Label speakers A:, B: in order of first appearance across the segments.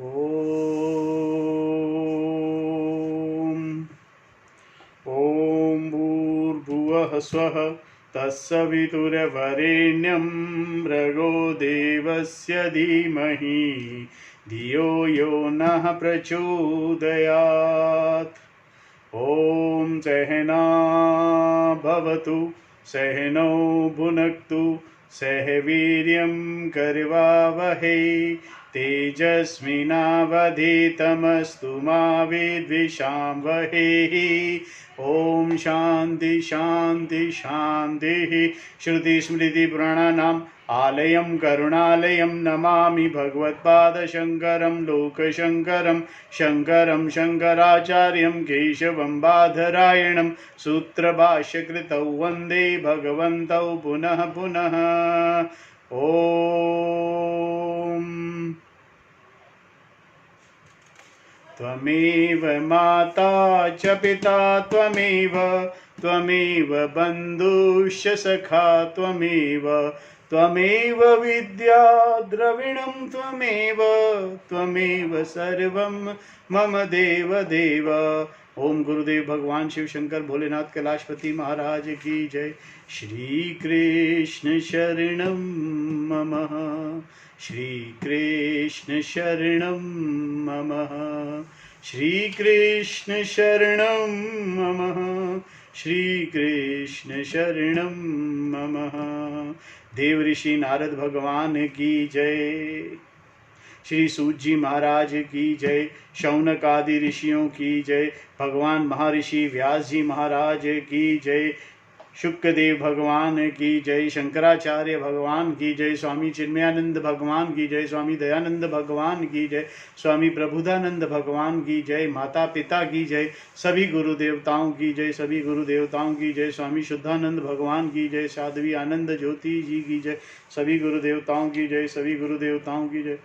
A: ॐ भूर्भुवः स्वः तत्सवितुर्वरेण्यं भर्गो देवस्य धीमहि धियो यो नः प्रचोदयात्। ॐ सहना भवतु सहनौ भुनक्तु सह वीर्यं करवावहै तेजस्विनावधीतमस्तु मा विद्विषावहै। ॐ शान्ति शान्ति शान्तिः। श्रुतिस्मृतिपुराणानाम् आलयं करुणालयं नमामि भगवत्पादशङ्करं लोकशङ्करं शङ्करं शङ्कराचार्यं केशवं बादरायणं सूत्रभाष्यकृतौ वन्दे भगवन्तौ पुनः पुनः। ॐ त्वमेव माता च पिता त्वमेव बन्धुश्च सखा त्वमेव विद्या द्रविणं त्वमेव सर्वं मम देव देव। ओम गुरुदेव भगवान शिव शंकर भोलेनाथ कैलाशपति महाराज की जय। श्री कृष्ण शरणं मम श्री कृष्ण शरणं मम श्री कृष्ण शरणं मम श्री कृष्ण शरणं मम। देव ऋषि नारद भगवान की जय। श्री सूत जी महाराज की जय। शौनक आदि ऋषियों की जय। भगवान महर्षि व्यास जी महाराज की जय। शुक्रदेव भगवान की जय। शंकराचार्य भगवान की जय। स्वामी चिन्मयानंद भगवान की जय। स्वामी दयानंद भगवान की जय। स्वामी प्रबुधानंद भगवान की जय। माता पिता की जय। सभी गुरु देवताओं की जय। सभी गुरु देवताओं की जय। स्वामी शुद्धानंद भगवान की जय। साध्वी आनंद ज्योति जी की जय। सभी गुरु देवताओं की जय। सभी गुरु देवताओं की जय।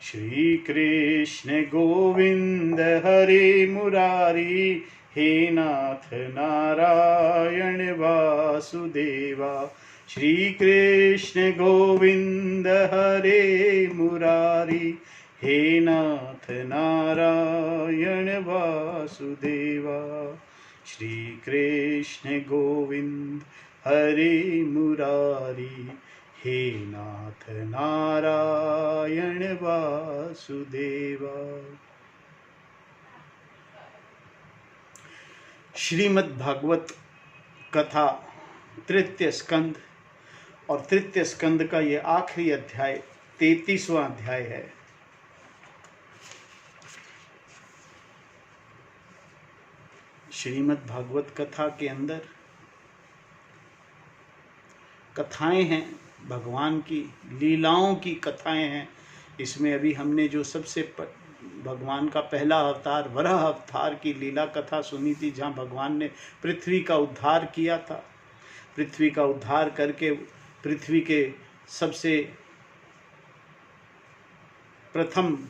A: श्री कृष्ण गोविंद हरे मुरारी हे नाथ नारायण वासुदेवा। श्री कृष्ण गोविंद हरे मुरारी हे नाथ नारायण वासुदेवा। श्री कृष्ण गोविंद हरे मुरारी हे नाथ नारायण वासुदेवा। श्रीमद् भागवत कथा तृतीय स्कंद और तृतीय स्कंद का ये आखिरी अध्याय 33वां अध्याय है। श्रीमद् भागवत कथा के अंदर कथाएं हैं, भगवान की लीलाओं की कथाएं हैं। इसमें अभी हमने जो सबसे भगवान का पहला अवतार वराह अवतार की लीला कथा सुनी थी, जहाँ भगवान ने पृथ्वी का उद्धार किया था। पृथ्वी का उद्धार करके पृथ्वी के सबसे प्रथम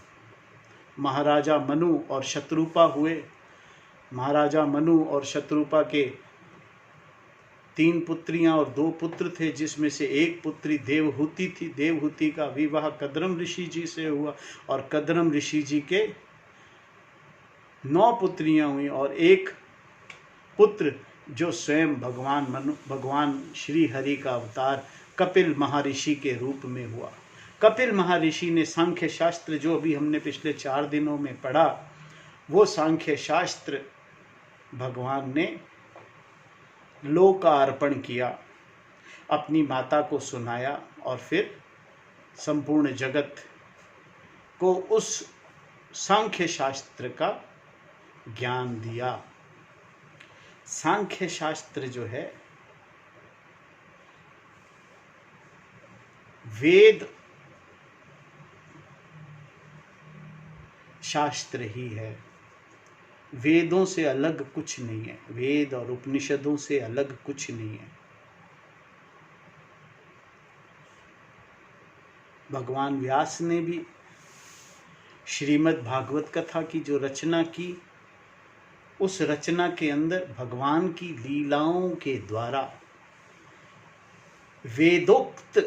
A: महाराजा मनु और शत्रुपा हुए। महाराजा मनु और शत्रुपा के 3 पुत्रियां और 2 पुत्र थे, जिसमें से एक पुत्री देवहूति थी। देवहूति का विवाह कद्रम ऋषि जी से हुआ और कद्रम ऋषि जी के 9 पुत्रियां हुई और एक पुत्र जो स्वयं भगवान श्री हरि का अवतार कपिल महर्षि के रूप में हुआ। कपिल महर्षि ने सांख्य शास्त्र, जो अभी हमने पिछले 4 दिनों में पढ़ा, वो सांख्य शास्त्र भगवान ने लोकार्पण किया, अपनी माता को सुनाया और फिर संपूर्ण जगत को उस सांख्य शास्त्र का ज्ञान दिया। सांख्य शास्त्र जो है वेद शास्त्र ही है, वेदों से अलग कुछ नहीं है। वेद और उपनिषदों से अलग कुछ नहीं है। भगवान व्यास ने भी श्रीमद् भागवत कथा की जो रचना की, उस रचना के अंदर भगवान की लीलाओं के द्वारा वेदोक्त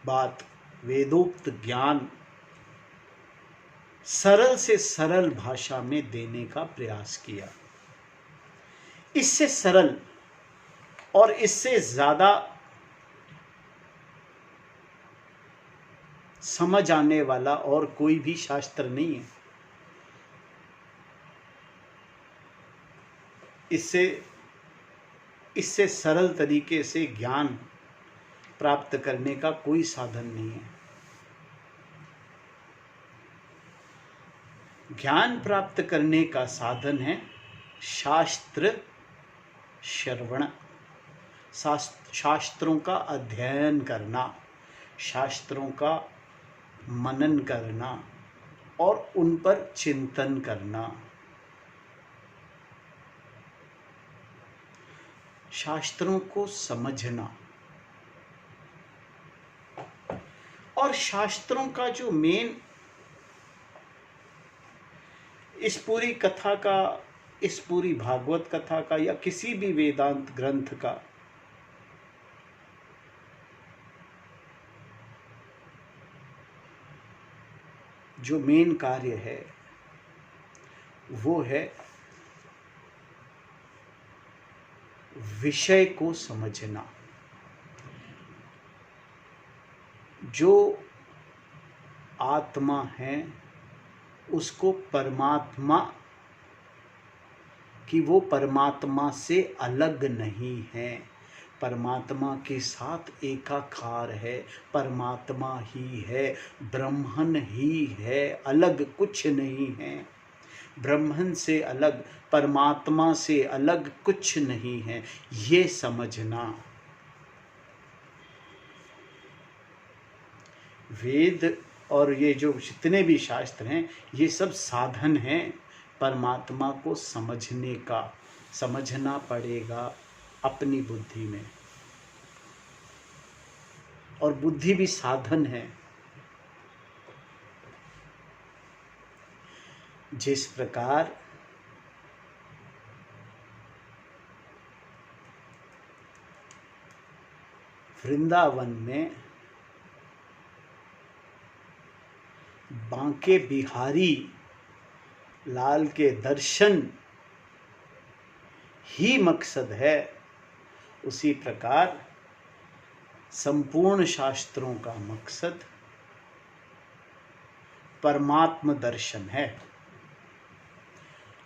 A: बात, वेदोक्त ज्ञान सरल से सरल भाषा में देने का प्रयास किया। इससे सरल और इससे ज्यादा समझ आने वाला और कोई भी शास्त्र नहीं है। इससे सरल तरीके से ज्ञान प्राप्त करने का कोई साधन नहीं है। ज्ञान प्राप्त करने का साधन है शास्त्र श्रवण, शास्त्रों का अध्ययन करना, शास्त्रों का मनन करना और उन पर चिंतन करना। शास्त्रों को समझना। और शास्त्रों का जो मेन इस पूरी कथा का, इस पूरी भागवत कथा का या किसी भी वेदांत ग्रंथ का जो मेन कार्य है वो है विषय को समझना। जो आत्मा है उसको परमात्मा कि वो परमात्मा से अलग नहीं है, परमात्मा के साथ एकाकार है, परमात्मा ही है, ब्रह्मन ही है, अलग कुछ नहीं है। ब्रह्मन से अलग, परमात्मा से अलग कुछ नहीं है, ये समझना। वेद और ये जो जितने भी शास्त्र हैं ये सब साधन हैं परमात्मा को समझने का। समझना पड़ेगा अपनी बुद्धि में, और बुद्धि भी साधन है। जिस प्रकार वृंदावन में बांके बिहारी लाल के दर्शन ही मकसद है, उसी प्रकार संपूर्ण शास्त्रों का मकसद परमात्म दर्शन है।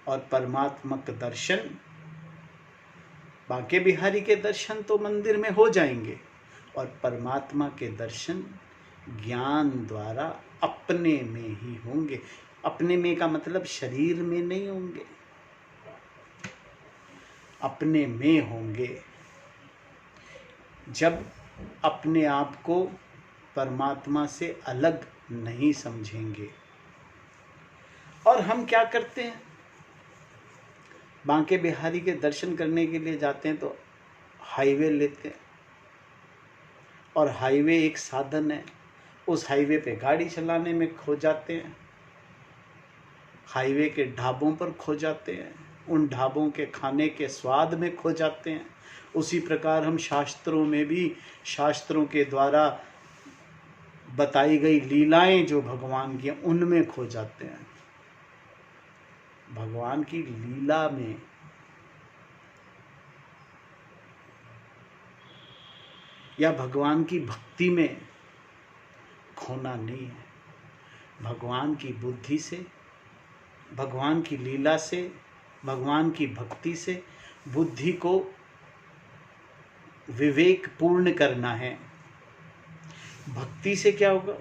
A: और परमात्मक दर्शन, बांके बिहारी के दर्शन तो मंदिर में हो जाएंगे, और परमात्मा के दर्शन ज्ञान द्वारा अपने में ही होंगे। अपने में का मतलब शरीर में नहीं होंगे, अपने में होंगे। जब अपने आप को परमात्मा से अलग नहीं समझेंगे। और हम क्या करते हैं, बांके बिहारी के दर्शन करने के लिए जाते हैं तो हाईवे लेते हैं, और हाईवे एक साधन है। उस हाईवे पे गाड़ी चलाने में खो जाते हैं, हाईवे के ढाबों पर खो जाते हैं, उन ढाबों के खाने के स्वाद में खो जाते हैं। उसी प्रकार हम शास्त्रों में भी, शास्त्रों के द्वारा बताई गई लीलाएं जो भगवान की हैं उनमें खो जाते हैं। भगवान की लीला में या भगवान की भक्ति में खोना नहीं है। भगवान की बुद्धि से, भगवान की लीला से, भगवान की भक्ति से बुद्धि को विवेक पूर्ण करना है। भक्ति से क्या होगा,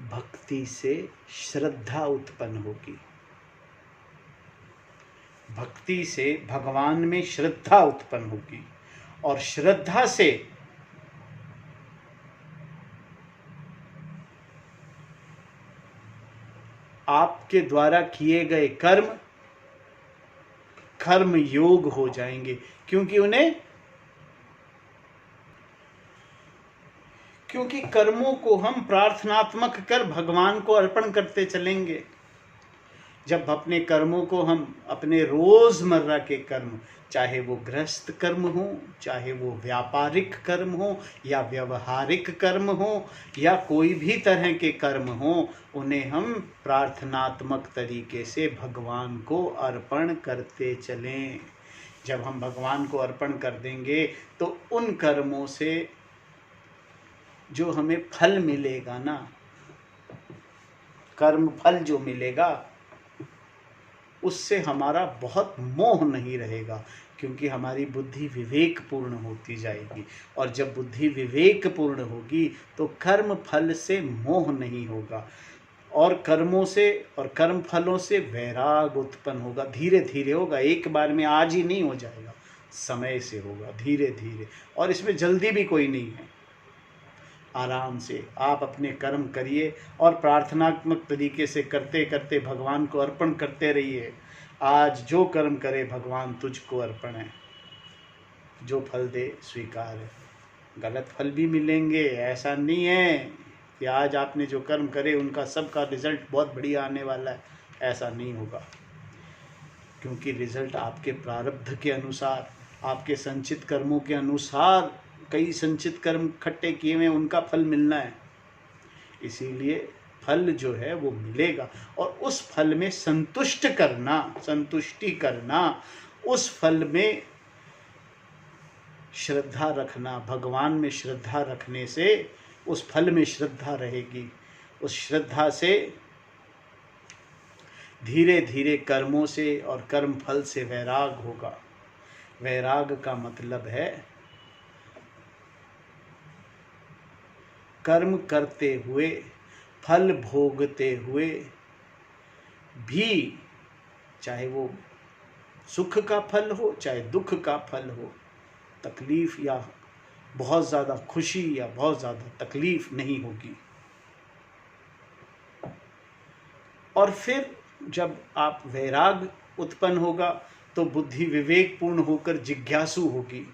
A: भक्ति से श्रद्धा उत्पन्न होगी। भक्ति से भगवान में श्रद्धा उत्पन्न होगी, और श्रद्धा से आपके द्वारा किए गए कर्म कर्म योग हो जाएंगे। क्योंकि कर्मों को हम प्रार्थनात्मक कर भगवान को अर्पण करते चलेंगे। जब अपने कर्मों को हम अपने रोज़मर्रा के कर्म, चाहे वो गृहस्थ कर्म हो, चाहे वो व्यापारिक कर्म हो या व्यवहारिक कर्म हो या कोई भी तरह के कर्म हो, उन्हें हम प्रार्थनात्मक तरीके से भगवान को अर्पण करते चलें। जब हम भगवान को अर्पण कर देंगे तो उन कर्मों से जो हमें फल मिलेगा ना, कर्म फल जो मिलेगा, उससे हमारा बहुत मोह नहीं रहेगा, क्योंकि हमारी बुद्धि विवेकपूर्ण होती जाएगी। और जब बुद्धि विवेकपूर्ण होगी तो कर्म फल से मोह नहीं होगा, और कर्मों से और कर्म फलों से वैराग उत्पन्न होगा। धीरे धीरे होगा, एक बार में आज ही नहीं हो जाएगा, समय से होगा, धीरे धीरे। और इसमें जल्दी भी कोई नहीं है, आराम से आप अपने कर्म करिए और प्रार्थनात्मक तरीके से करते करते भगवान को अर्पण करते रहिए। आज जो कर्म करे भगवान तुझको अर्पण है, जो फल दे स्वीकार है। गलत फल भी मिलेंगे, ऐसा नहीं है कि आज आपने जो कर्म करे उनका सबका रिजल्ट बहुत बढ़िया आने वाला है, ऐसा नहीं होगा। क्योंकि रिजल्ट आपके प्रारब्ध के अनुसार, आपके संचित कर्मों के अनुसार, कई संचित कर्म इकट्ठे किए हुए उनका फल मिलना है, इसीलिए फल जो है वो मिलेगा। और उस फल में संतुष्टि करना, उस फल में श्रद्धा रखना, भगवान में श्रद्धा रखने से उस फल में श्रद्धा रहेगी। उस श्रद्धा से धीरे धीरे कर्मों से और कर्म फल से वैराग होगा। वैराग का मतलब है कर्म करते हुए, फल भोगते हुए भी, चाहे वो सुख का फल हो चाहे दुख का फल हो, तकलीफ या बहुत ज़्यादा खुशी या बहुत ज़्यादा तकलीफ नहीं होगी। और फिर जब आप वैराग उत्पन्न होगा तो बुद्धि विवेकपूर्ण होकर जिज्ञासु होगी,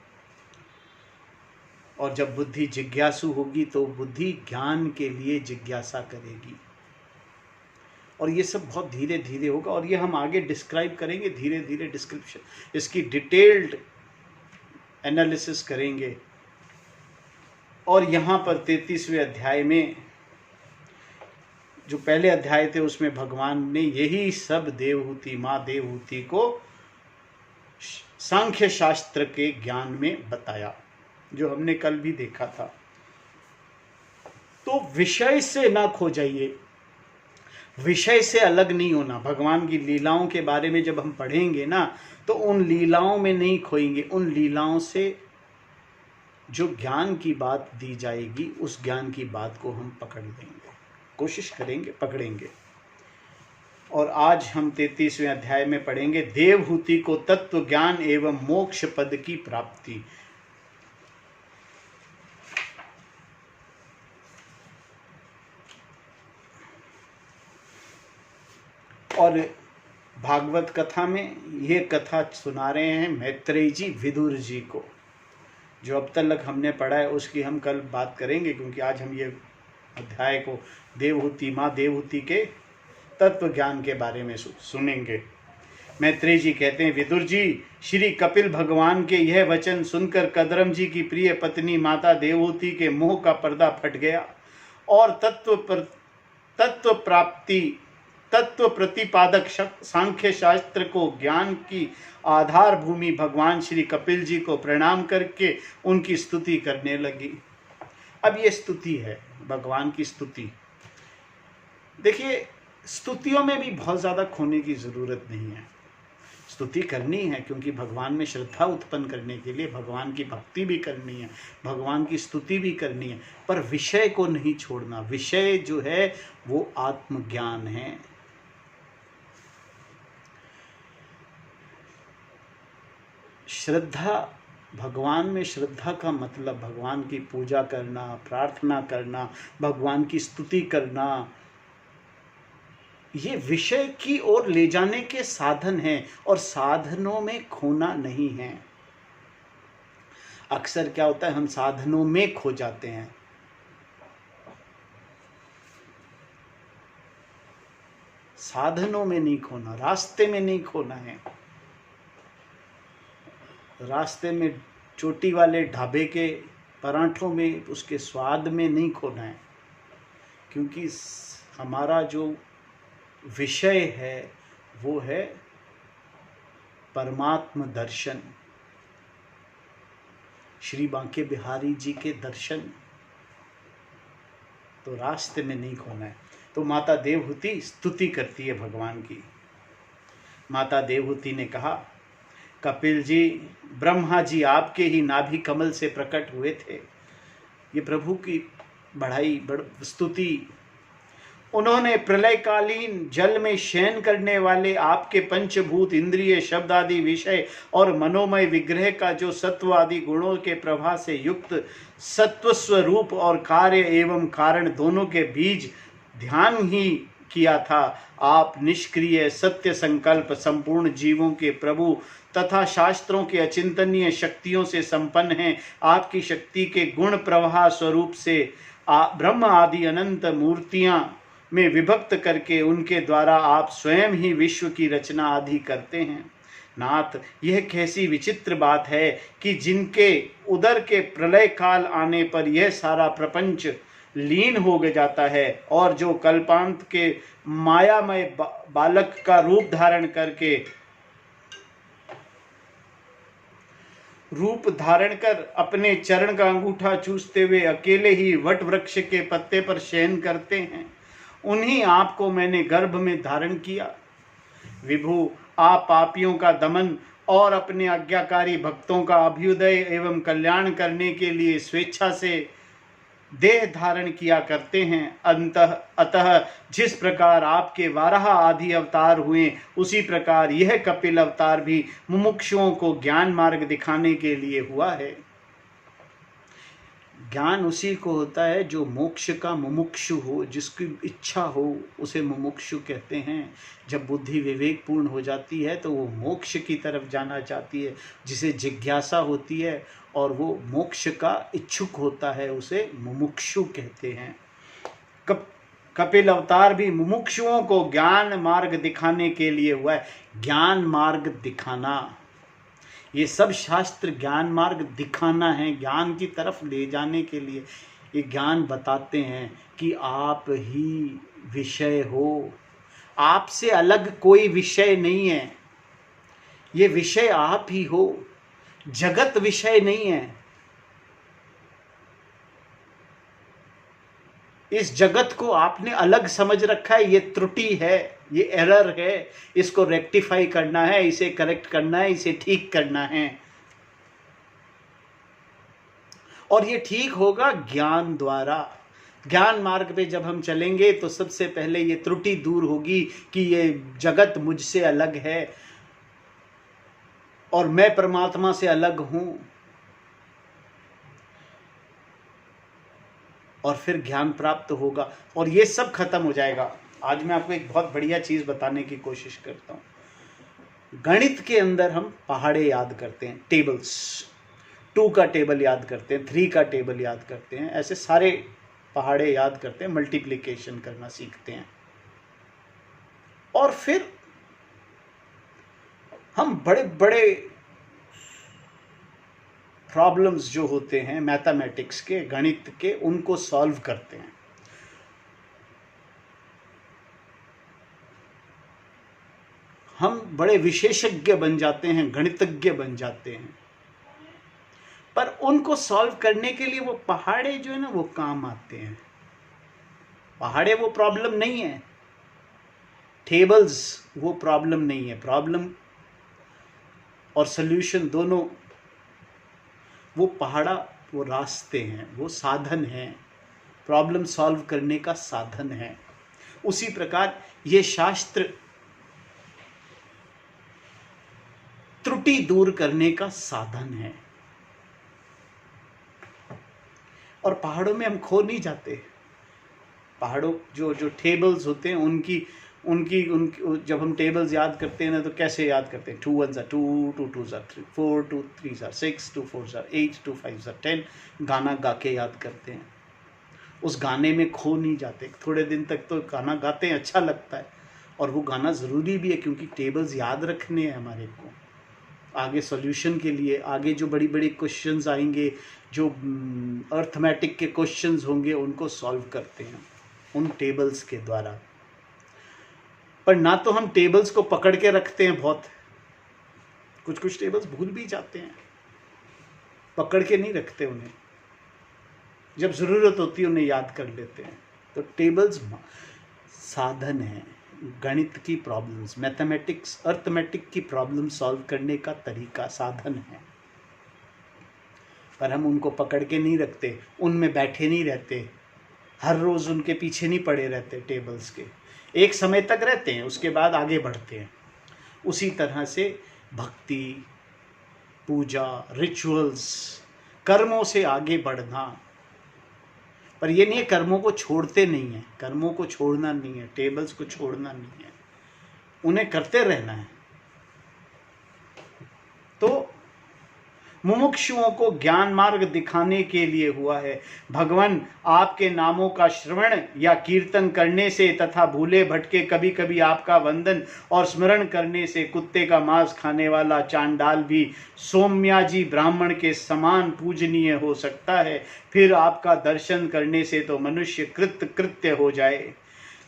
A: और जब बुद्धि जिज्ञासु होगी तो बुद्धि ज्ञान के लिए जिज्ञासा करेगी। और ये सब बहुत धीरे धीरे होगा, और ये हम आगे डिस्क्राइब करेंगे, धीरे धीरे डिस्क्रिप्शन, इसकी डिटेल्ड एनालिसिस करेंगे। और यहाँ पर 33वें अध्याय में, जो पहले अध्याय थे उसमें भगवान ने यही सब देवहूति, माँ देवहूति को सांख्य शास्त्र के ज्ञान में बताया, जो हमने कल भी देखा था। तो विषय से ना खो जाइए, विषय से अलग नहीं होना। भगवान की लीलाओं के बारे में जब हम पढ़ेंगे ना, तो उन लीलाओं में नहीं खोएंगे, उन लीलाओं से जो ज्ञान की बात दी जाएगी उस ज्ञान की बात को हम पकड़ लेंगे, कोशिश करेंगे, पकड़ेंगे। और आज हम 33वें अध्याय में पढ़ेंगे देवहूति को तत्व ज्ञान एवं मोक्ष पद की प्राप्ति। और भागवत कथा में ये कथा सुना रहे हैं मैत्रेय जी विदुर जी को। जो अब तक हमने पढ़ा है उसकी हम कल बात करेंगे, क्योंकि आज हम ये अध्याय को देवहूति, माँ देवहूति के तत्व ज्ञान के बारे में सुनेंगे। मैत्रेय जी कहते हैं, विदुर जी, श्री कपिल भगवान के यह वचन सुनकर कदरम जी की प्रिय पत्नी माता देवहूति के मोह का पर्दा फट गया और तत्व प्रतिपादक सांख्य शास्त्र को ज्ञान की आधार भूमि भगवान श्री कपिल जी को प्रणाम करके उनकी स्तुति करने लगी। अब ये स्तुति है, भगवान की स्तुति। देखिए, स्तुतियों में भी बहुत ज़्यादा खोने की ज़रूरत नहीं है। स्तुति करनी है क्योंकि भगवान में श्रद्धा उत्पन्न करने के लिए भगवान की भक्ति भी करनी है, भगवान की स्तुति भी करनी है, पर विषय को नहीं छोड़ना। विषय जो है वो आत्मज्ञान है। श्रद्धा, भगवान में श्रद्धा का मतलब भगवान की पूजा करना, प्रार्थना करना, भगवान की स्तुति करना, ये विषय की ओर ले जाने के साधन हैं और साधनों में खोना नहीं है। अक्सर क्या होता है, हम साधनों में खो जाते हैं। साधनों में नहीं खोना, रास्ते में नहीं खोना है। रास्ते में चोटी वाले ढाबे के पराठों में, उसके स्वाद में नहीं खोना है, क्योंकि हमारा जो विषय है वो है परमात्म दर्शन, श्री बांके बिहारी जी के दर्शन। तो रास्ते में नहीं खोना है। तो माता देवहूति स्तुति करती है भगवान की। माता देवहूति ने कहा, कपिल जी, ब्रह्मा जी आपके ही नाभि कमल से प्रकट हुए थे। ये प्रभु की बढ़ाई स्तुति। उन्होंने प्रलयकालीन जल में शयन करने वाले आपके पंचभूत, इंद्रिय, शब्द आदि विषय और मनोमय विग्रह का जो सत्व आदि गुणों के प्रभा से युक्त सत्व स्वरूप और कार्य एवं कारण दोनों के बीज ध्यान ही किया था, आप निष्क्रिय सत्य संकल्प, संपूर्ण जीवों के प्रभु तथा शास्त्रों के अचिंतनीय शक्तियों से संपन्न हैं। आपकी शक्ति के गुण प्रवाह स्वरूप से ब्रह्म आदि अनंत मूर्तियां में विभक्त करके उनके द्वारा आप स्वयं ही विश्व की रचना आदि करते हैं। नाथ, यह कैसी विचित्र बात है कि जिनके उदर के प्रलय काल आने पर यह सारा प्रपंच लीन हो जाता है, और जो कल्पांत के मायामय बालक का रूप धारण कर अपने चरण का अंगूठा चूसते हुए अकेले ही वट वृक्ष के पत्ते पर शयन करते हैं, उन्हीं आपको मैंने गर्भ में धारण किया। विभु, आप पापियों का दमन और अपने आज्ञाकारी भक्तों का अभ्युदय एवं कल्याण करने के लिए स्वेच्छा से देह धारण किया करते हैं। अतः जिस प्रकार आपके 12 आदि अवतार हुए, उसी प्रकार यह कपिल अवतार भी मुमुक्षुओं को ज्ञान मार्ग दिखाने के लिए हुआ है। ज्ञान उसी को होता है जो मोक्ष का मुमुक्षु हो, जिसकी इच्छा हो, उसे मुमुक्षु कहते हैं। जब बुद्धि विवेकपूर्ण हो जाती है तो वो मोक्ष की तरफ जाना चाहती है, जिसे जिज्ञासा होती है, और वो मोक्ष का इच्छुक होता है, उसे मुमुक्षु कहते हैं। कपिल अवतार भी मुमुक्षुओं को ज्ञान मार्ग दिखाने के लिए हुआ है। ज्ञान मार्ग दिखाना, ये सब शास्त्र ज्ञान मार्ग दिखाना है, ज्ञान की तरफ ले जाने के लिए ये ज्ञान बताते हैं कि आप ही विषय हो, आपसे अलग कोई विषय नहीं है, ये विषय आप ही हो, जगत विषय नहीं है। इस जगत को आपने अलग समझ रखा है, ये त्रुटि है, ये एरर है, इसको रेक्टिफाई करना है, इसे करेक्ट करना है, इसे ठीक करना है। और ये ठीक होगा ज्ञान द्वारा। ज्ञान मार्ग पे जब हम चलेंगे तो सबसे पहले ये त्रुटि दूर होगी कि ये जगत मुझसे अलग है और मैं परमात्मा से अलग हूं, और फिर ज्ञान प्राप्त होगा और ये सब खत्म हो जाएगा। आज मैं आपको एक बहुत बढ़िया चीज बताने की कोशिश करता हूं। गणित के अंदर हम पहाड़े याद करते हैं, टेबल्स, 2 का टेबल याद करते हैं, 3 का टेबल याद करते हैं, ऐसे सारे पहाड़े याद करते हैं, मल्टीप्लिकेशन करना सीखते हैं। और फिर हम बड़े बड़े प्रॉब्लम्स जो होते हैं मैथमेटिक्स के, गणित के, उनको सॉल्व करते हैं। हम बड़े विशेषज्ञ बन जाते हैं, गणितज्ञ बन जाते हैं, पर उनको सॉल्व करने के लिए वो पहाड़े जो है ना वो काम आते हैं। पहाड़े वो प्रॉब्लम नहीं है, टेबल्स वो प्रॉब्लम नहीं है। प्रॉब्लम और सॉल्यूशन दोनों, वो पहाड़ा वो रास्ते हैं, वो साधन हैं, प्रॉब्लम सॉल्व करने का साधन है। उसी प्रकार ये शास्त्र त्रुटि दूर करने का साधन है। और पहाड़ों में हम खो नहीं जाते। पहाड़ों जो टेबल्स होते हैं उनकी जब हम टेबल्स याद करते हैं ना तो कैसे याद करते हैं? 2 1 2, 2 2 3, 4 2 3 6, 2 4 8, 2 5 10 गाना गा के याद करते हैं। उस गाने में खो नहीं जाते। थोड़े दिन तक तो गाना गाते हैं, अच्छा लगता है, और वो गाना ज़रूरी भी है, क्योंकि टेबल्स याद रखने हैं हमारे को आगे सॉल्यूशन के लिए। आगे जो बड़ी बड़ी क्वेश्चंस आएंगे, जो अर्थमेटिक के क्वेश्चंस होंगे, उनको सॉल्व करते हैं उन टेबल्स के द्वारा। पर ना तो हम टेबल्स को पकड़ के रखते हैं, बहुत कुछ टेबल्स भूल भी जाते हैं, पकड़ के नहीं रखते उन्हें, जब ज़रूरत होती है उन्हें याद कर लेते हैं। तो टेबल्स साधन है, गणित की प्रॉब्लम्स, मैथमेटिक्स, अर्थमेटिक की प्रॉब्लम सॉल्व करने का तरीका, साधन है। पर हम उनको पकड़ के नहीं रखते, उनमें बैठे नहीं रहते, हर रोज़ उनके पीछे नहीं पड़े रहते टेबल्स के। एक समय तक रहते हैं, उसके बाद आगे बढ़ते हैं। उसी तरह से भक्ति, पूजा, रिचुअल्स, कर्मों से आगे बढ़ना। पर ये नहीं है कर्मों को छोड़ते नहीं है, कर्मों को छोड़ना नहीं है, टेबल्स को छोड़ना नहीं है, उन्हें करते रहना है। तो मुमुक्षुओं को ज्ञान मार्ग दिखाने के लिए हुआ है। भगवान आपके नामों का श्रवण या कीर्तन करने से तथा भूले भटके कभी कभी आपका वंदन और स्मरण करने से कुत्ते का मांस खाने वाला चांडाल भी सौम्याजी ब्राह्मण के समान पूजनीय हो सकता है। फिर आपका दर्शन करने से तो मनुष्य कृत्य हो जाए।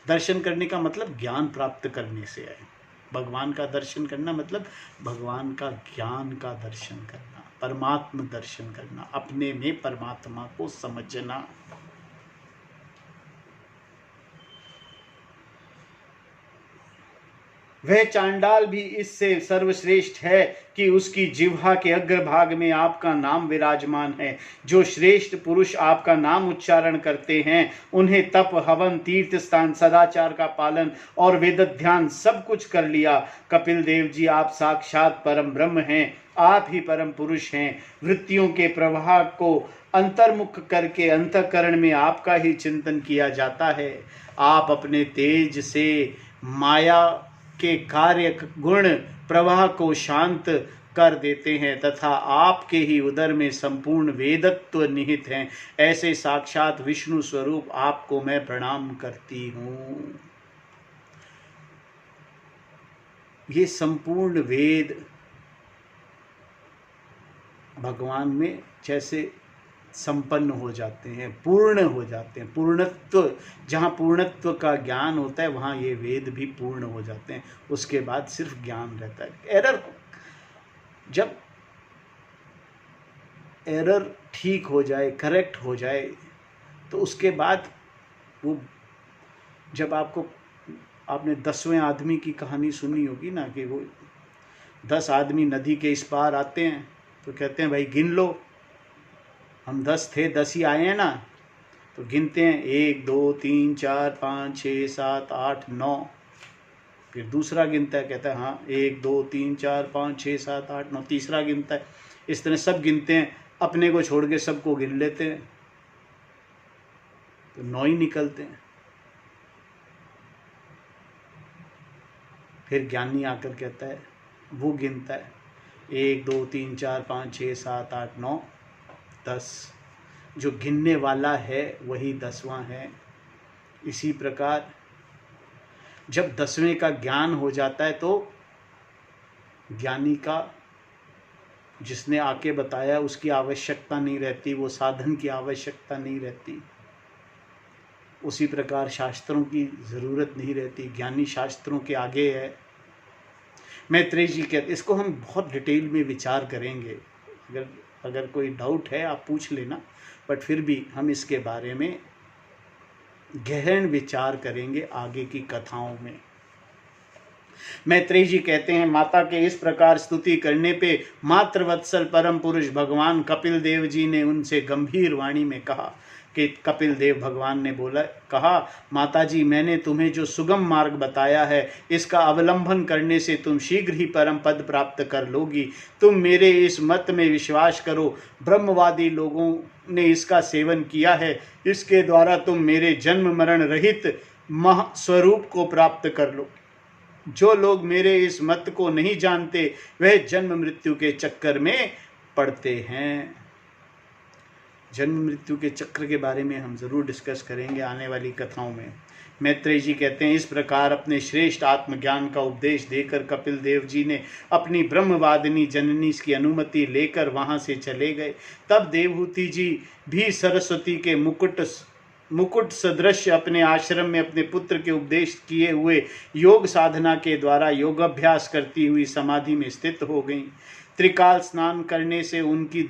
A: दर्शन करने का मतलब ज्ञान प्राप्त करने से है। भगवान का दर्शन करना मतलब भगवान का ज्ञान का दर्शन करना, परमात्म दर्शन करना, अपने में परमात्मा को समझना। वह चांडाल भी इससे सर्वश्रेष्ठ है कि उसकी जिह्वा के अग्रभाग में आपका नाम विराजमान है। जो श्रेष्ठ पुरुष आपका नाम उच्चारण करते हैं, उन्हें तप, हवन, तीर्थ स्थान, सदाचार का पालन और वेद ध्यान सब कुछ कर लिया। कपिल देव जी, आप साक्षात परम ब्रह्म हैं, आप ही परम पुरुष हैं। वृत्तियों के प्रवाह को अंतर्मुख करके अंतःकरण में आपका ही चिंतन किया जाता है। आप अपने तेज से माया के कार्य गुण प्रवाह को शांत कर देते हैं तथा आपके ही उदर में संपूर्ण वेदत्व निहित हैं। ऐसे साक्षात विष्णु स्वरूप आपको मैं प्रणाम करती हूँ। ये संपूर्ण वेद भगवान में जैसे संपन्न हो जाते हैं, पूर्ण हो जाते हैं। पूर्णत्व, जहाँ पूर्णत्व का ज्ञान होता है वहाँ ये वेद भी पूर्ण हो जाते हैं। उसके बाद सिर्फ ज्ञान रहता है। जब एरर ठीक हो जाए, करेक्ट हो जाए, तो उसके बाद वो, जब आपने 10वें आदमी की कहानी सुनी होगी ना, कि वो 10 आदमी नदी के इस पार आते हैं तो कहते हैं भाई गिन लो, हम 10 थे, 10 ही आए हैं ना। तो गिनते हैं 1 2 3 4 5 6 7 8 9। फिर दूसरा गिनता है, कहता है हाँ 1 2 3 4 5 6 7 8 9। तीसरा गिनता है। इस तरह सब गिनते हैं, अपने को छोड़ के सबको गिन लेते हैं, तो 9 ही निकलते हैं। फिर ज्ञानी आकर कहता है, वो गिनता है 1 2 3 4 5 6 7 8 9 10। जो गिनने वाला है वही 10वां है। इसी प्रकार जब 10वें का ज्ञान हो जाता है तो ज्ञानी का, जिसने आके बताया, उसकी आवश्यकता नहीं रहती, वो साधन की आवश्यकता नहीं रहती। उसी प्रकार शास्त्रों की ज़रूरत नहीं रहती, ज्ञानी शास्त्रों के आगे है। मैत्रेय जी कहते, इसको हम बहुत डिटेल में विचार करेंगे, अगर कोई डाउट है आप पूछ लेना, बट फिर भी हम इसके बारे में गहन विचार करेंगे आगे की कथाओं में। मैत्रेय जी कहते हैं, माता के इस प्रकार स्तुति करने पे मातृवत्सल परम पुरुष भगवान कपिल देव जी ने उनसे गंभीर वाणी में कहा कि कपिल देव भगवान ने कहा, माता जी, मैंने तुम्हें जो सुगम मार्ग बताया है, इसका अवलंबन करने से तुम शीघ्र ही परम पद प्राप्त कर लोगी। तुम मेरे इस मत में विश्वास करो। ब्रह्मवादी लोगों ने इसका सेवन किया है। इसके द्वारा तुम मेरे जन्म मरण रहित स्वरूप को प्राप्त कर लो। जो लोग मेरे इस मत को नहीं जानते, वह जन्म मृत्यु के चक्कर में पड़ते हैं। जन्म मृत्यु के चक्र के बारे में हम ज़रूर डिस्कस करेंगे आने वाली कथाओं में। मैत्रेय जी कहते हैं, इस प्रकार अपने श्रेष्ठ आत्मज्ञान का उपदेश देकर कपिल देव जी ने अपनी ब्रह्मवादिनी जननी की अनुमति लेकर वहां से चले गए। तब देवहूति जी भी सरस्वती के मुकुट सदृश अपने आश्रम में अपने पुत्र के उपदेश किए हुए योग साधना के द्वारा योगाभ्यास करती हुई समाधि में स्थित हो गईं। त्रिकाल स्नान करने से उनकी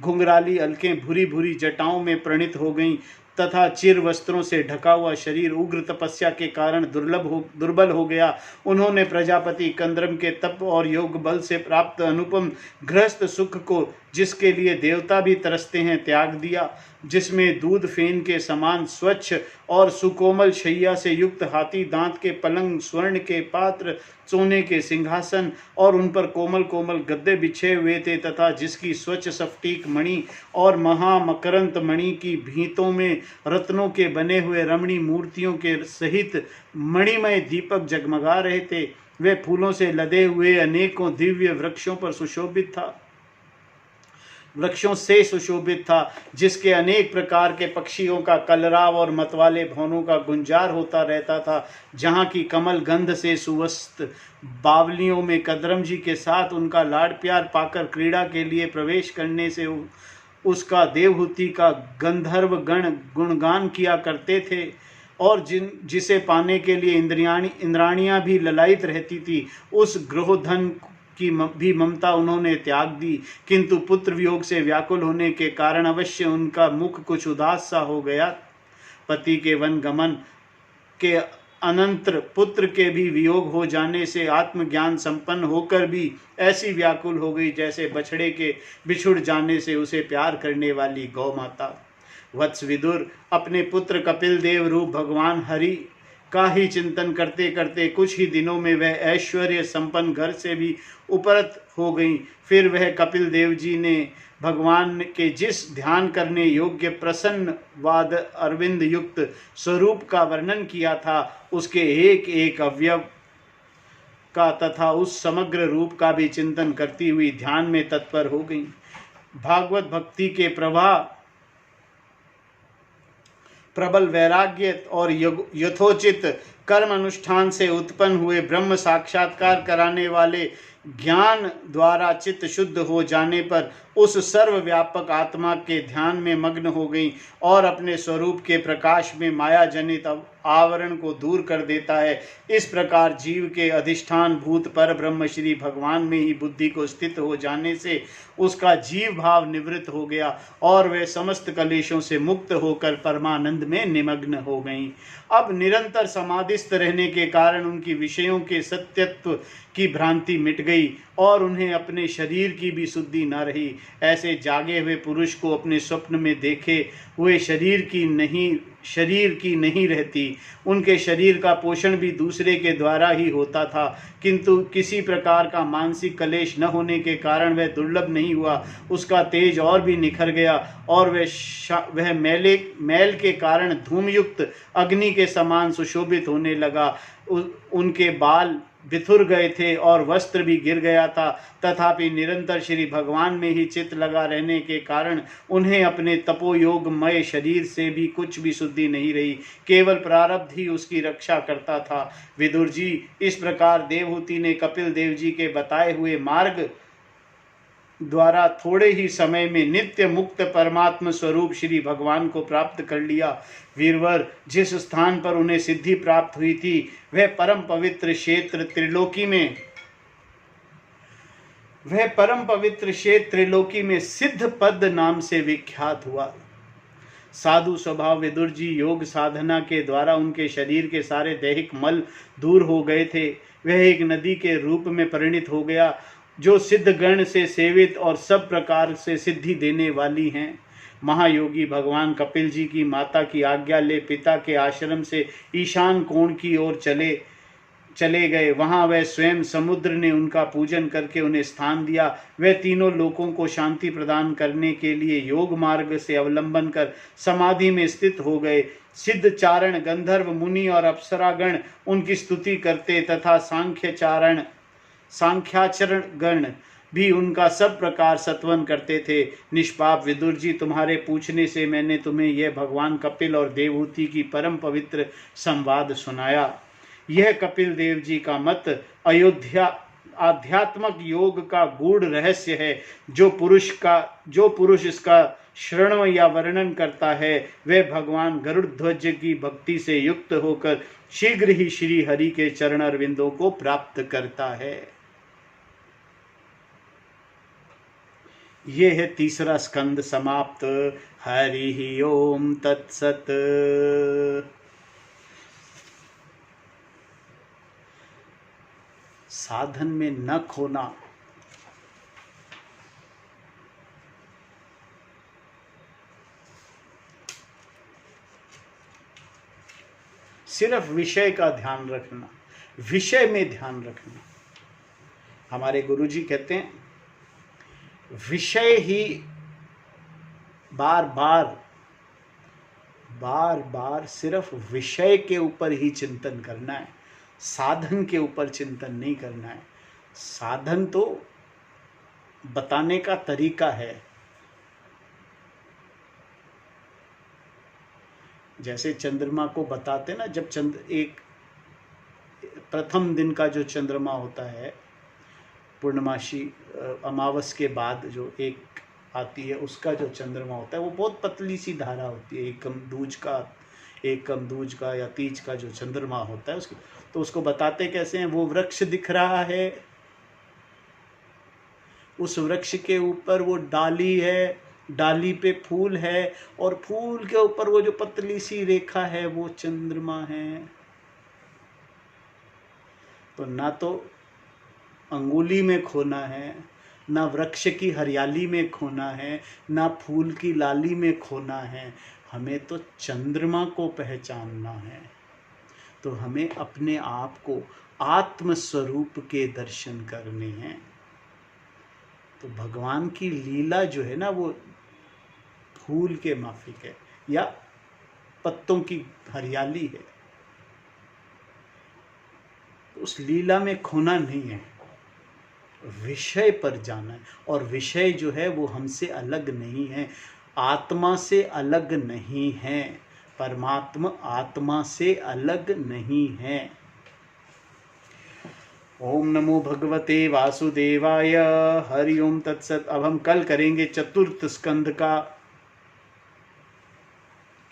A: घुंघराली अलकें भूरी भूरी जटाओं में प्रणित हो गईं तथा चिर वस्त्रों से ढका हुआ शरीर उग्र तपस्या के कारण दुर्बल हो गया। उन्होंने प्रजापति कंद्रम के तप और योग बल से प्राप्त अनुपम गृहस्थ सुख को, जिसके लिए देवता भी तरसते हैं, त्याग दिया, जिसमें दूध फेन के समान स्वच्छ और सुकोमल शैया से युक्त हाथी दांत के पलंग, स्वर्ण के पात्र, सोने के सिंहासन और उन पर कोमल कोमल गद्दे बिछे हुए थे तथा जिसकी स्वच्छ स्फटिक मणि और महामकरंत मणि की भीतों में रत्नों के बने हुए रमणी मूर्तियों के सहित मणिमय दीपक जगमगा रहे थे। वे फूलों से लदे हुए अनेकों दिव्य वृक्षों से सुशोभित था, जिसके अनेक प्रकार के पक्षियों का कलरव और मतवाले भवनों का गुंजार होता रहता था। जहाँ की कमल गंध से सुवस्थ बावलियों में कदरम जी के साथ उनका लाड प्यार पाकर क्रीड़ा के लिए प्रवेश करने से उसका देवहूति का गंधर्व गण गुणगान किया करते थे और जिसे पाने के लिए इंद्राणियां भी ललायित रहती थी, उस गृहोधन की भी ममता उन्होंने त्याग दी। किंतु पुत्र वियोग से व्याकुल होने के कारण अवश्य उनका मुख कुछ उदास सा हो गया। पति के वन गमन के अनंतर पुत्र के भी वियोग हो जाने से आत्मज्ञान संपन्न होकर भी ऐसी व्याकुल हो गई जैसे बछड़े के बिछुड़ जाने से उसे प्यार करने वाली गौ माता। वत्स विदुर अपने पुत्र कपिल देव रूप भगवान हरि का ही चिंतन करते करते कुछ ही दिनों में वह ऐश्वर्य संपन्न घर से भी उपरत हो गई। फिर वह कपिल देव जी ने भगवान के जिस ध्यान करने योग्य प्रसन्नवाद अरविंद युक्त स्वरूप का वर्णन किया था, उसके एक एक अवयव का तथा उस समग्र रूप का भी चिंतन करती हुई ध्यान में तत्पर हो गई। भागवत भक्ति के प्रबल वैराग्य और यथोचित कर्म अनुष्ठान से उत्पन्न हुए ब्रह्म साक्षात्कार कराने वाले ज्ञान द्वारा चित्त शुद्ध हो जाने पर उस सर्वव्यापक आत्मा के ध्यान में मग्न हो गई और अपने स्वरूप के प्रकाश में माया जनित आवरण को दूर कर देता है। इस प्रकार जीव के अधिष्ठान भूत पर ब्रह्म श्री भगवान में ही बुद्धि को स्थित हो जाने से उसका जीव भाव निवृत्त हो गया और वे समस्त कलेशों से मुक्त होकर परमानंद में निमग्न हो गईं। अब निरंतर समाधिस्थ रहने के कारण उनकी विषयों के सत्यत्व की भ्रांति मिट गई और उन्हें अपने शरीर की भी शुद्धि न रही। ऐसे जागे हुए पुरुष को अपने स्वप्न में देखे हुए शरीर की नहीं रहती। उनके शरीर का पोषण भी दूसरे के द्वारा ही होता था, किंतु किसी प्रकार का मानसिक कलेश न होने के कारण वह दुर्लभ नहीं हुआ। उसका तेज और भी निखर गया और वह मैल के कारण धूमयुक्त अग्नि के समान सुशोभित होने लगा। उनके बाल बिथुर गए थे और वस्त्र भी गिर गया था, तथापि निरंतर श्री भगवान में ही चित्त लगा रहने के कारण उन्हें अपने तपोयोगमय शरीर से भी कुछ भी शुद्धि नहीं रही, केवल प्रारब्ध ही उसकी रक्षा करता था। विदुर जी, इस प्रकार देवहूति ने कपिल देव जी के बताए हुए मार्ग द्वारा थोड़े ही समय में नित्य मुक्त परमात्म स्वरूप श्री भगवान को प्राप्त कर लिया। वीरवर, जिस स्थान पर उन्हें सिद्धि प्राप्त हुई थी वह परम पवित्र क्षेत्र त्रिलोकी में सिद्ध पद नाम से विख्यात हुआ। साधु स्वभाव विदुर जी योग साधना के द्वारा उनके शरीर के सारे दैहिक मल दूर हो गए थे। वह एक नदी के रूप में परिणित हो गया जो सिद्ध गण से सेवित और सब प्रकार से सिद्धि देने वाली हैं। महायोगी भगवान कपिल जी की माता की आज्ञा ले पिता के आश्रम से ईशान कोण की ओर चले गए। वहां वह स्वयं समुद्र ने उनका पूजन करके उन्हें स्थान दिया। वह तीनों लोकों को शांति प्रदान करने के लिए योग मार्ग से अवलंबन कर समाधि में स्थित हो गए। सिद्ध चारण गंधर्व मुनि और अप्सरागण उनकी स्तुति करते तथा सांख्याचरण गण भी उनका सब प्रकार सत्वन करते थे। निष्पाप विदुर जी, तुम्हारे पूछने से मैंने तुम्हें यह भगवान कपिल और देवहूति की परम पवित्र संवाद सुनाया। यह कपिल देव जी का मत अयोध्या आध्यात्मक योग का गूढ़ रहस्य है। जो पुरुष इसका श्रवण या वर्णन करता है, वह भगवान गरुड़ ध्वज की भक्ति से युक्त होकर शीघ्र ही श्री हरि के चरण अरविंदों को प्राप्त करता है। ये है तीसरा स्कंद समाप्त। हरि ओम तत्सत। साधन में न खोना, सिर्फ विषय का ध्यान रखना, विषय में ध्यान रखना। हमारे गुरुजी कहते हैं, विषय ही बार बार सिर्फ विषय के ऊपर ही चिंतन करना है, साधन के ऊपर चिंतन नहीं करना है। साधन तो बताने का तरीका है। जैसे चंद्रमा को बताते ना, जब एक प्रथम दिन का जो चंद्रमा होता है, पूर्णमासी अमावस के बाद जो एक आती है, उसका जो चंद्रमा होता है वो बहुत पतली सी धारा होती है। एक कम दूज का या तीज का जो चंद्रमा होता है उसको, तो उसको बताते कैसे हैं? वो वृक्ष दिख रहा है, उस वृक्ष के ऊपर वो डाली है, डाली पे फूल है, और फूल के ऊपर वो जो पतली सी रेखा है वो चंद्रमा है। तो ना तो अंगुली में खोना है, ना वृक्ष की हरियाली में खोना है, ना फूल की लाली में खोना है। हमें तो चंद्रमा को पहचानना है। तो हमें अपने आप को आत्म स्वरूप के दर्शन करने हैं। तो भगवान की लीला जो है ना, वो फूल के माफिक है या पत्तों की हरियाली है। तो उस लीला में खोना नहीं है, विषय पर जाना है। और विषय जो है वो हमसे अलग नहीं है, आत्मा से अलग नहीं है। परमात्मा आत्मा से अलग नहीं है। ओम नमो भगवते वासुदेवाय। हरि ओम तत्सत। अब हम कल करेंगे चतुर्थ स्कंद का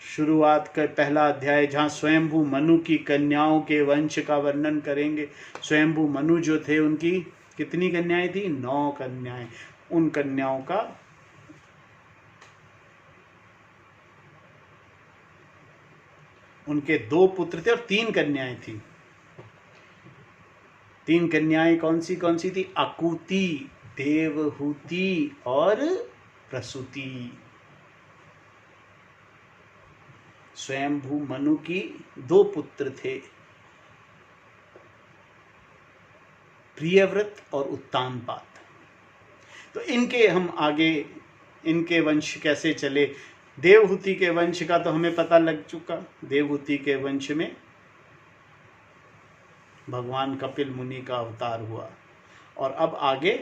A: शुरुआत का पहला अध्याय, जहाँ स्वयंभू मनु की कन्याओं के वंश का वर्णन करेंगे। स्वयंभू मनु जो थे, उनकी कितनी कन्याएं थी? 9 कन्याएं। उन कन्याओं का उनके 2 पुत्र थे और 3 कन्याएं थी। 3 कन्याएं कौन सी थी? अकुति, देवहूति और प्रसूति। स्वयंभू मनु की 2 पुत्र थे, प्रियव्रत और उत्तानपाद। तो इनके हम आगे, इनके वंश कैसे चले। देवहूति के वंश का तो हमें पता लग चुका। देवहूति के वंश में भगवान कपिल मुनि का अवतार हुआ। और अब आगे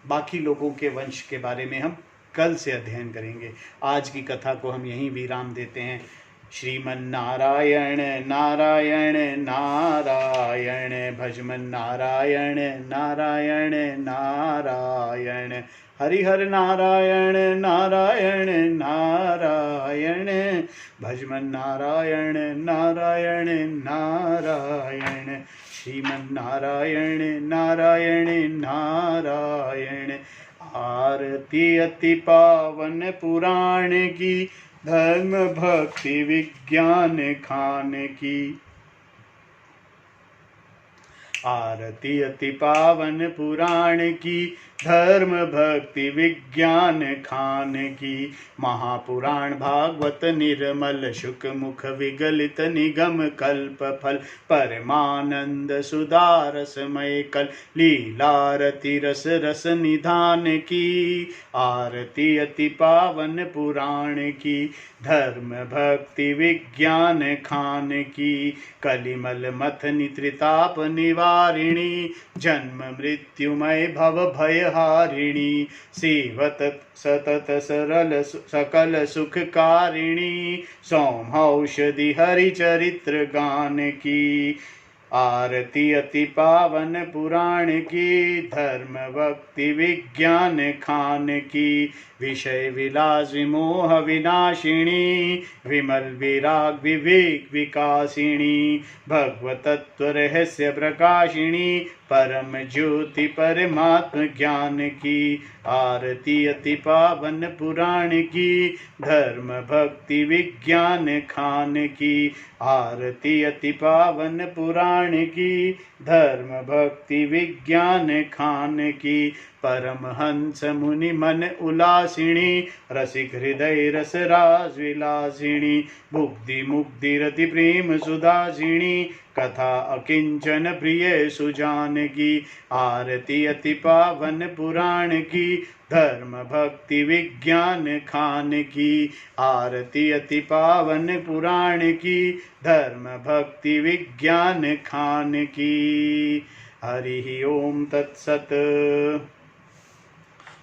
A: बाकी लोगों के वंश के बारे में हम कल से अध्ययन करेंगे। आज की कथा को हम यहीं विराम देते हैं। श्रीमन नारायण नारायण नारायण, भजमन नारायण नारायण नारायण, हरिहर नारायण नारायण नारायण, भजमन नारायण नारायण नारायण, श्रीमन नारायण नारायण नारायण। आरती अति पावन पुराण की, धर्म भक्ति विज्ञान खान की। आरती अति पावन पुराण की, धर्म भक्ति विज्ञान खान की। महापुराण भागवत निर्मल शुक मुख विगलित निगम कल्प फल परमानंद सुधारसमय कल लीलारति रस रस निधान की। आरती अति पावन पुराण की। धर्म भक्ति विज्ञान खान की। कलिमल मथनि त्रिताप निवारिणी जन्म मृत्युमय भव भयहारिणी। सेवत सतत सरल सकल सुखकारिणी सौमौषधि हरिचरित्र गान की। आरती अति पावन पुराण की। धर्म भक्ति विज्ञान खान की। विषय विलास विमोह विनाशिनी विमल विराग विवेक विकासिनी भगवतत्व रहस्य प्रकाशिनी परम ज्योति परमात्म ज्ञान की। आरती अति पावन पुराण की। धर्म भक्ति विज्ञान खान की। आरती अति पावन पुराण की। धर्म भक्ति विज्ञान खान की। परमहंस मुनि मन उल्लासिनी रसिक हृदय रस रास विलासिनी बुद्धि मुक्ति रति प्रेम सुधासिनी कथा अकिंचन प्रिय सुजान की। आरती अति पावन पुराण की। धर्म भक्ति विज्ञान खान की। आरती अति पावन पुराण की। धर्म भक्ति विज्ञान खान की। हरि ओम तत्सत।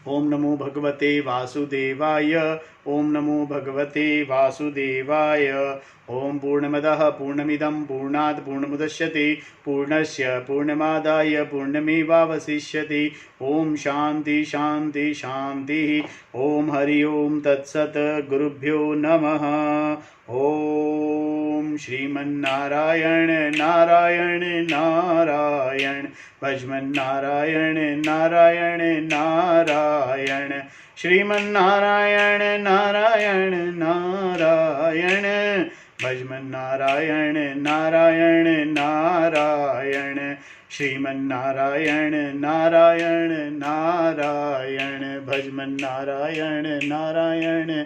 A: ओम नमो भगवते वासुदेवाय। ओम नमो भगवते वासुदेवाय। ओम पूर्णमदः पूर्णमिदं पूर्णात् पूर्णमुदच्यते पूर्णस्य पूर्णमादाय पूर्णमेवावशिष्यते। ओम शांति शांति शांति। ओम हरि ओम तत्सत। गुरुभ्यो नमः। ओम श्रीमन्नारायण नारायण नारायण भजमन्नारायण नारायण नारायण श्रीमन्नारायण नारायण नारायण भजमन्नारायण नारायण नारायण श्रीमन्नारायण नारायण नारायण भजमन्नारायण नारायण नारायण।